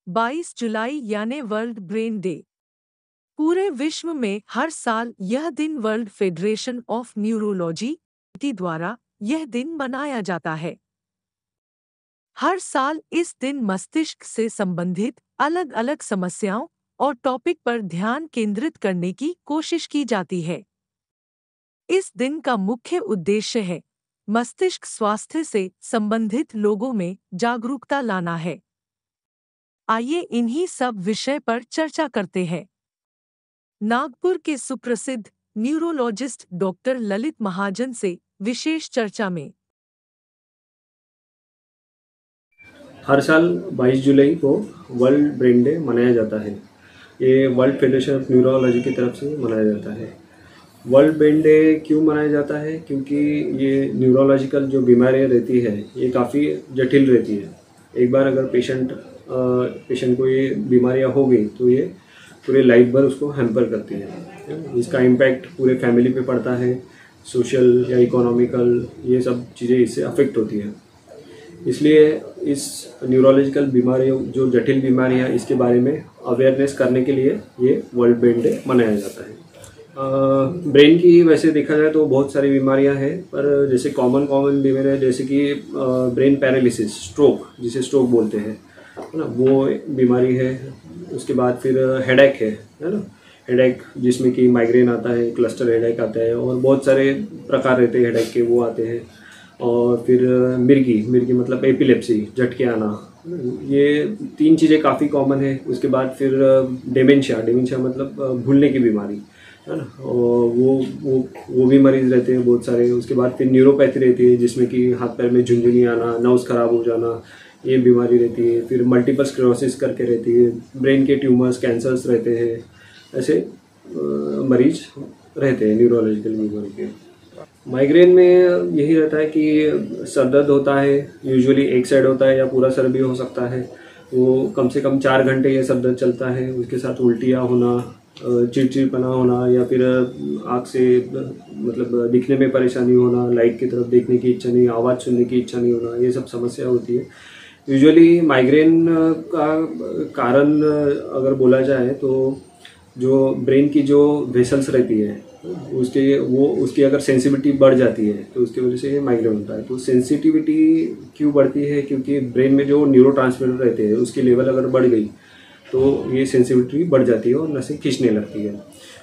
22 जुलाई यानी world brain day. पूरे विश्व में हर साल यह दिन वर्ल्ड फेडरेशन ऑफ न्यूरोलॉजी द्वारा यह दिन मनाया जाता है। हर साल इस दिन मस्तिष्क से संबंधित अलग अलग समस्याओं और टॉपिक पर ध्यान केंद्रित करने की कोशिश की जाती है। इस दिन का मुख्य उद्देश्य है मस्तिष्क स्वास्थ्य से संबंधित लोगों में जागरूकता लाना है। आइए इन्हीं सब विषय पर चर्चा करते हैं। नागपुर के सुप्रसिद्ध न्यूरोलॉजिस्ट डॉक्टर ललित महाजन से विशेष चर्चा में। हर साल 22 जुलाई को वर्ल्ड ब्रेन डे मनाया जाता है। ये वर्ल्ड फेडरेशन ऑफ न्यूरोलॉजी की तरफ से मनाया जाता है। वर्ल्ड ब्रेन डे क्यों मनाया जाता है? क्योंकि ये न्यूरोलॉजिकल जो बीमारियाँ रहती है ये काफ़ी जटिल रहती है। एक बार अगर पेशेंट को ये बीमारियाँ हो गई तो ये पूरे लाइफ भर उसको हैम्पर करती है। इसका इम्पैक्ट पूरे फैमिली पे पड़ता है। सोशल या इकोनॉमिकल ये सब चीज़ें इससे अफेक्ट होती हैं। इसलिए इस न्यूरोलॉजिकल बीमारियों जो जटिल बीमारियां इसके बारे में अवेयरनेस करने के लिए ये वर्ल्ड ब्रेन डे मनाया जाता है। ब्रेन की वैसे देखा जाए तो बहुत सारी बीमारियां हैं, पर जैसे कॉमन बीमारियां जैसे कि ब्रेन पैरालिसिस, स्ट्रोक जिसे स्ट्रोक बोलते हैं, है ना, वो बीमारी है। उसके बाद फिर हेडेक है ना, हेडेक जिसमें कि माइग्रेन आता है, क्लस्टर हेडेक आता है और बहुत सारे प्रकार रहते हैं हेडेक के, वो आते हैं। और फिर मिर्गी मतलब एपिलेप्सी, झटके आना, ये 3 चीज़ें काफ़ी कॉमन है। उसके बाद फिर डेमेंशिया मतलब भूलने की बीमारी, है ना, और वो भी मरीज रहते हैं बहुत सारे। उसके बाद फिर न्यूरोपैथी रहती है जिसमें कि हाथ पैर में झुंझुनी आना, नर्व्स खराब हो जाना, ये बीमारी रहती है। फिर मल्टीपल स्क्लेरोसिस करके रहती है, ब्रेन के ट्यूमर्स, कैंसर्स रहते हैं। ऐसे मरीज रहते हैं न्यूरोलॉजिकल बीमारी के। माइग्रेन में यही रहता है कि सर दर्द होता है, यूजुअली एक साइड होता है या पूरा सर भी हो सकता है। वो कम से कम 4 घंटे ये सर दर्द चलता है। उसके साथ उल्टियाँ होना, चिड़चिड़पना होना, या फिर आँख से मतलब दिखने में परेशानी होना, लाइट की तरफ देखने की इच्छा नहीं, आवाज़ सुनने की इच्छा नहीं होना, ये सब समस्या होती है। यूजुअली माइग्रेन का कारण अगर बोला जाए तो जो ब्रेन की जो वेसल्स रहती है उसकी अगर सेंसिटिविटी बढ़ जाती है तो उसकी वजह से ये माइग्रेन होता है। तो सेंसिटिविटी क्यों बढ़ती है? क्योंकि ब्रेन में जो न्यूरोट्रांसमीटर रहते हैं उसकी लेवल अगर बढ़ गई तो ये सेंसिटिविटी बढ़ जाती है और नसें खींचने लगती है।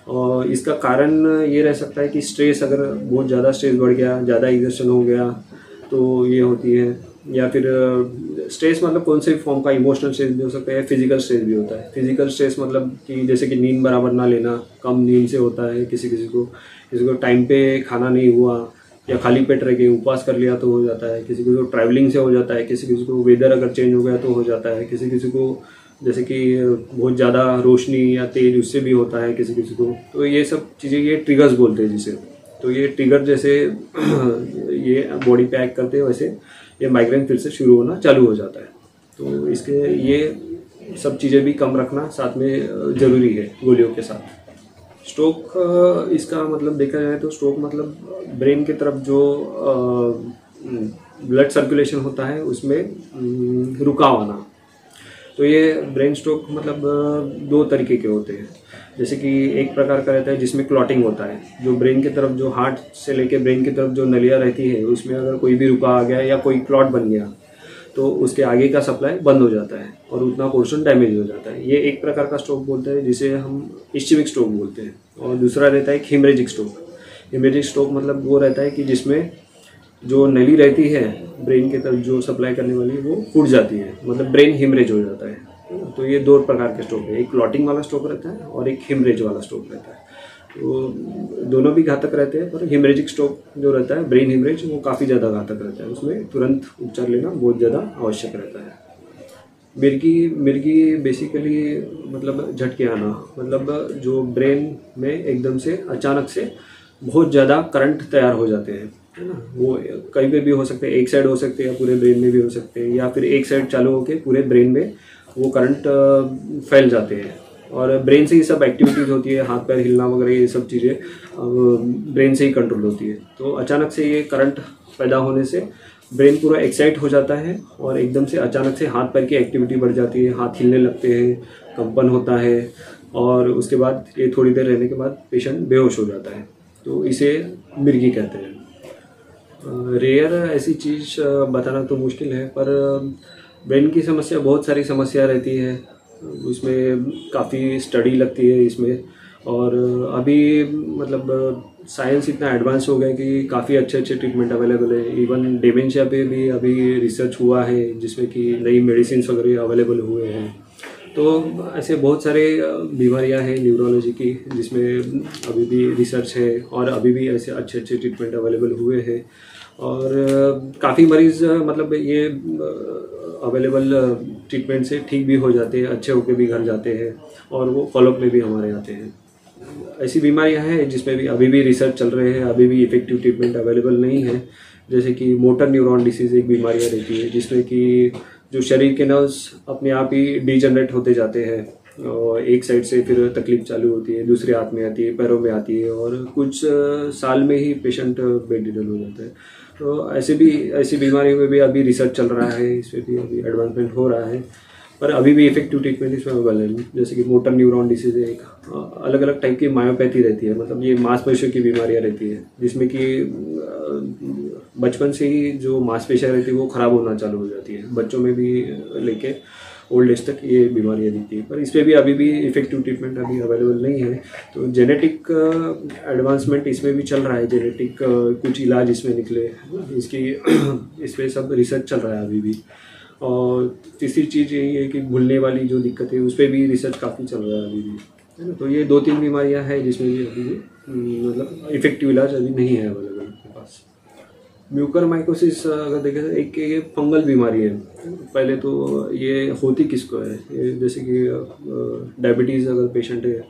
और इसका कारण ये रह सकता है कि स्ट्रेस, अगर बहुत ज़्यादा स्ट्रेस बढ़ गया, ज़्यादा एग्जर्शन हो गया तो ये होती है। या फिर स्ट्रेस मतलब कौन से फॉर्म का, इमोशनल स्ट्रेस भी हो सकता है, फिजिकल स्ट्रेस भी होता है। फिजिकल स्ट्रेस मतलब कि जैसे कि नींद बराबर ना लेना, कम नींद से होता है। किसी को टाइम पे खाना नहीं हुआ या खाली पेट रह के उपवास कर लिया तो हो जाता है। किसी को ट्रैवलिंग से हो जाता है, किसी को वेदर अगर चेंज हो गया तो हो जाता है। किसी को जैसे कि बहुत ज़्यादा रोशनी या तेज, उससे भी होता है किसी को। तो ये सब चीज़ें ये ट्रिगर्स बोलते हैं जिसे। तो ये ट्रिगर जैसे ये बॉडी पे एक्ट करते हैं, वैसे ये माइग्रेन फिर से शुरू होना चालू हो जाता है। तो इसके ये सब चीज़ें भी कम रखना साथ में ज़रूरी है गोलियों के साथ। स्ट्रोक, इसका मतलब देखा जाए तो स्ट्रोक मतलब ब्रेन की तरफ जो ब्लड सर्कुलेशन होता है उसमें रुकाव आना। तो ये ब्रेन स्ट्रोक मतलब 2 तरीके के होते हैं। जैसे कि एक प्रकार का रहता है जिसमें क्लॉटिंग होता है, जो ब्रेन की तरफ, जो हार्ट से लेके ब्रेन की तरफ जो नलियाँ रहती है उसमें अगर कोई भी रुका आ गया या कोई क्लॉट बन गया तो उसके आगे का सप्लाई बंद हो जाता है और उतना पोर्शन डैमेज हो जाता है। ये एक प्रकार का स्ट्रोक बोलते हैं जिसे हम इस्चेमिक स्ट्रोक बोलते हैं। और दूसरा रहता है हेमरेजिक स्ट्रोक। हेमरेजिक स्ट्रोक मतलब वो रहता है कि जिसमें जो नली रहती है ब्रेन की तरफ जो सप्लाई करने वाली वो फूट जाती है, मतलब ब्रेन हेमरेज हो जाता है। तो ये 2 प्रकार के स्ट्रोक है, एक क्लॉटिंग वाला स्ट्रोक रहता है और एक हेमरेज वाला स्ट्रोक रहता है। तो दोनों भी घातक रहते हैं, पर हेमरेजिक स्ट्रोक जो रहता है, ब्रेन हेमरेज, वो काफ़ी ज़्यादा घातक रहता है। उसमें तुरंत उपचार लेना बहुत ज़्यादा आवश्यक रहता है। मिर्गी बेसिकली मतलब झटके आना, मतलब जो ब्रेन में एकदम से अचानक से बहुत ज़्यादा करंट तैयार हो जाते हैं, है ना। वो कहीं पे भी हो सकते हैं, एक साइड हो सकते हैं या पूरे ब्रेन में भी हो सकते हैं, या फिर एक साइड चालू होकर पूरे ब्रेन में वो करंट फैल जाते हैं। और ब्रेन से ही सब एक्टिविटीज़ होती है, हाथ पैर हिलना वगैरह, ये सब चीज़ें ब्रेन से ही कंट्रोल होती है। तो अचानक से ये करंट पैदा होने से ब्रेन पूरा एक्साइट हो जाता है और एकदम से अचानक से हाथ पैर की एक्टिविटी बढ़ जाती है, हाथ हिलने लगते हैं, कंपन होता है और उसके बाद ये थोड़ी देर रहने के बाद पेशेंट बेहोश हो जाता है। तो इसे मिर्गी कहते हैं। रेयर ऐसी चीज़ बताना तो मुश्किल है, पर ब्रेन की समस्या बहुत सारी समस्या रहती है, उसमें काफ़ी स्टडी लगती है इसमें। और अभी मतलब साइंस इतना एडवांस हो गया है कि काफ़ी अच्छे अच्छे ट्रीटमेंट अवेलेबल है। इवन डिमेंशिया पे भी अभी रिसर्च हुआ है जिसमें कि नई मेडिसिन वगैरह अवेलेबल हुए हैं। तो ऐसे बहुत सारे बीमारियां हैं न्यूरोलॉजी की जिसमें अभी भी रिसर्च है और अभी भी ऐसे अच्छे अच्छे ट्रीटमेंट अवेलेबल हुए हैं। और काफ़ी मरीज़ मतलब ये अवेलेबल ट्रीटमेंट से ठीक भी हो जाते हैं, अच्छे होकर भी घर जाते हैं और वो फॉलोअप में भी हमारे आते हैं। ऐसी बीमारियां हैं जिसमें भी अभी भी रिसर्च चल रहे हैं, अभी भी इफेक्टिव ट्रीटमेंट अवेलेबल नहीं है। जैसे कि मोटर न्यूरॉन डिसीज़ एक बीमारियाँ रहती है जिसमें कि जो शरीर के नर्व्स अपने आप ही डीजनरेट होते जाते हैं और एक साइड से फिर तकलीफ चालू होती है, दूसरे हाथ में आती है, पैरों में आती है और कुछ साल में ही पेशेंट बेड रिडन हो जाता है। तो ऐसी बीमारियों में भी अभी रिसर्च चल रहा है, इसमें भी अभी एडवांसमेंट हो रहा है, पर अभी भी इफेक्टिव ट्रीटमेंट इसमें अवेलेबल है। जैसे कि मोटर न्यूरॉन डिसीज है, एक अलग अलग टाइप की मायोपैथी रहती है, मतलब ये मांसपेशियों की बीमारियां रहती है जिसमें कि बचपन से ही जो मांसपेशियां रहती है वो ख़राब होना चालू हो जाती है, बच्चों में भी लेके ओल्ड एज तक ये बीमारियां दिखती है। पर इस पर भी अभी भी इफेक्टिव ट्रीटमेंट अभी अवेलेबल नहीं है। तो जेनेटिक एडवांसमेंट इसमें भी चल रहा है, जेनेटिक कुछ इलाज इसमें निकले इसकी इस पर सब रिसर्च चल रहा है अभी भी। और तीसरी चीज़ यही है कि भूलने वाली जो दिक्कत है उस पर भी रिसर्च काफ़ी चल रहा है अभी भी, है ना। तो ये 2-3 बीमारियां हैं जिसमें भी अभी भी मतलब इफेक्टिव इलाज अभी नहीं है अवेलेबल अपने पास। म्यूकरमाइकोसिस अगर देखें तो एक ये फंगल बीमारी है। पहले तो ये होती किसको है, ये जैसे कि डायबिटीज़ अगर पेशेंट है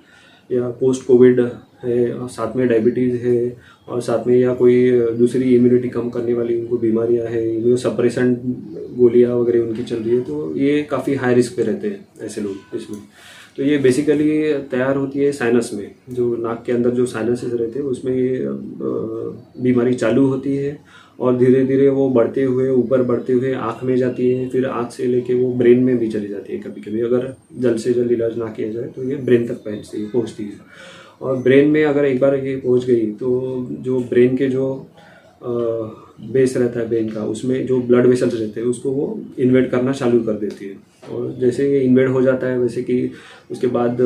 या पोस्ट कोविड है और साथ में डायबिटीज़ है और साथ में या कोई दूसरी इम्यूनिटी कम करने वाली उनको बीमारियां हैं, इम्यूनोसप्रेसेंट गोलियां वगैरह उनकी चल रही है, तो ये काफ़ी हाई रिस्क पे रहते हैं ऐसे लोग इसमें। तो ये बेसिकली तैयार होती है साइनस में, जो नाक के अंदर जो साइनसेस रहते हैं उसमें ये बीमारी चालू होती है और धीरे धीरे वो बढ़ते हुए ऊपर बढ़ते हुए आँख में जाती है, फिर आँख से लेके वो ब्रेन में भी चली जाती है। कभी कभी अगर जल्द से जल्द इलाज ना किया जाए तो ये ब्रेन तक पहुँचती है। और ब्रेन में अगर एक बार ये पहुँच गई तो जो ब्रेन के जो बेस रहता है ब्रेन का, उसमें जो ब्लड वेसल्स रहते हैं उसको वो इन्वेड करना चालू कर देती है। और जैसे ये इन्वेड हो जाता है वैसे कि उसके बाद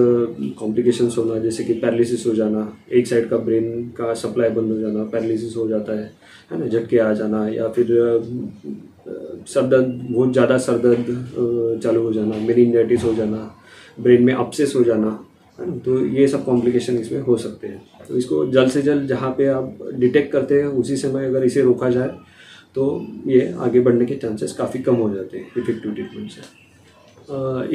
कॉम्प्लिकेशंस होना, जैसे कि पैरालिसिस हो जाना, एक साइड का ब्रेन का सप्लाई बंद हो जाना, पैरालिसिस हो जाता है ना, झटके आ जाना, या फिर सर दर्द, बहुत ज़्यादा सर दर्द चालू हो जाना, मेनिंजाइटिस हो जाना, ब्रेन में अपसेस हो जाना, है ना। तो ये सब कॉम्प्लिकेशन इसमें हो सकते हैं। तो इसको जल्द से जल्द जहाँ पे आप डिटेक्ट करते हैं उसी समय अगर इसे रोका जाए तो ये आगे बढ़ने के चांसेस काफ़ी कम हो जाते हैं इफेक्टिव ट्रीटमेंट से।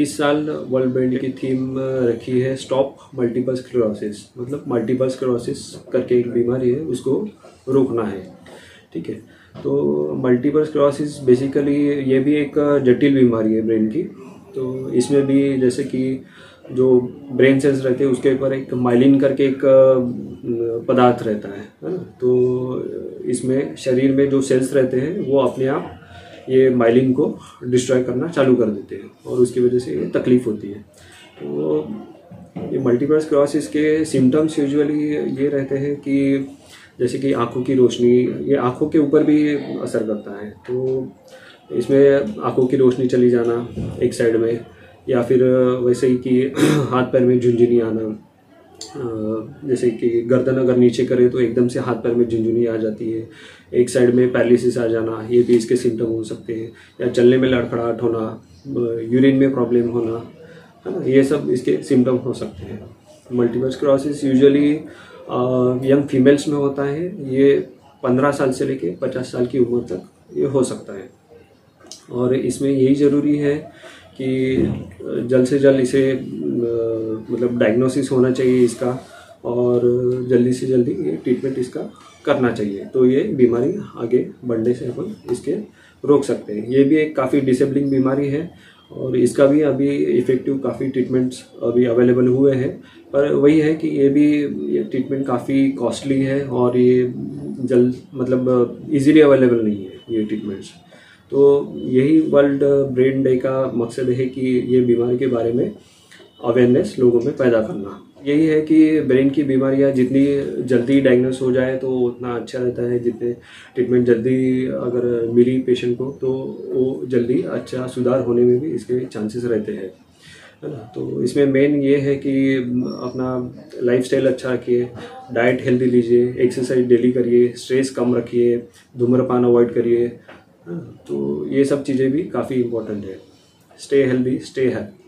इस साल वर्ल्ड ब्रेन डे की थीम रखी है स्टॉप मल्टीपल स्क्लेरोसिस, मतलब मल्टीपल स्क्लेरोसिस करके एक बीमारी है, उसको रोकना है। ठीक है, तो मल्टीपल स्क्लेरोसिस बेसिकली ये भी एक जटिल बीमारी है ब्रेन की। तो इसमें भी जैसे कि जो ब्रेन सेल्स रहते हैं उसके ऊपर एक माइलिन करके एक पदार्थ रहता है ना। तो इसमें शरीर में जो सेल्स रहते हैं वो अपने आप ये माइलिन को डिस्ट्रॉय करना चालू कर देते हैं और उसकी वजह से ये तकलीफ होती है। तो ये मल्टीपल स्क्लेरोसिस के सिम्टम्स यूजुअली ये रहते हैं कि जैसे कि आँखों की रोशनी, ये आँखों के ऊपर भी असर करता है। तो इसमें आँखों की रोशनी चली जाना एक साइड में, या फिर वैसे ही कि हाथ पैर में झुंझुनी आना, जैसे कि गर्दन अगर नीचे करे तो एकदम से हाथ पैर में झुंझुनी आ जाती है, एक साइड में पैरालिसिस आ जाना, ये भी इसके सिम्टम हो सकते हैं। या चलने में लड़खड़ाहट होना, यूरिन में प्रॉब्लम होना, है ना, ये सब इसके सिम्टम हो सकते हैं। Multiple sclerosis usually young females में होता है। ये 15 साल से लेके 50 साल की उम्र तक ये हो सकता है। और इसमें यही ज़रूरी है कि जल्द से जल्द इसे मतलब डायग्नोसिस होना चाहिए इसका, और जल्दी से जल्दी ये ट्रीटमेंट इसका करना चाहिए, तो ये बीमारी आगे बढ़ने से अपन इसके रोक सकते हैं। ये भी एक काफ़ी डिसेबलिंग बीमारी है और इसका भी अभी इफ़ेक्टिव काफ़ी ट्रीटमेंट्स अभी अवेलेबल हुए हैं, पर वही है कि ये ट्रीटमेंट काफ़ी कॉस्टली है और ये जल्द मतलब इजीली अवेलेबल नहीं है। ये ट्रीटमेंट्स। तो यही वर्ल्ड ब्रेन डे का मकसद है कि ये बीमारी के बारे में अवेयरनेस लोगों में पैदा करना। यही है कि ब्रेन की बीमारियां जितनी जल्दी डायग्नोस हो जाए तो उतना अच्छा रहता है। जितने ट्रीटमेंट जल्दी अगर मिली पेशेंट को तो वो जल्दी अच्छा सुधार होने में भी इसके चांसेस रहते हैं, है ना। तो इसमें मेन ये है कि अपना लाइफस्टाइल अच्छा रखिए, डाइट हेल्दी लीजिए, एक्सरसाइज डेली करिए, स्ट्रेस कम रखिए, धूम्रपान अवॉइड करिए, है ना। तो ये सब चीज़ें भी काफ़ी इम्पोर्टेंट है। Stay healthy, stay happy.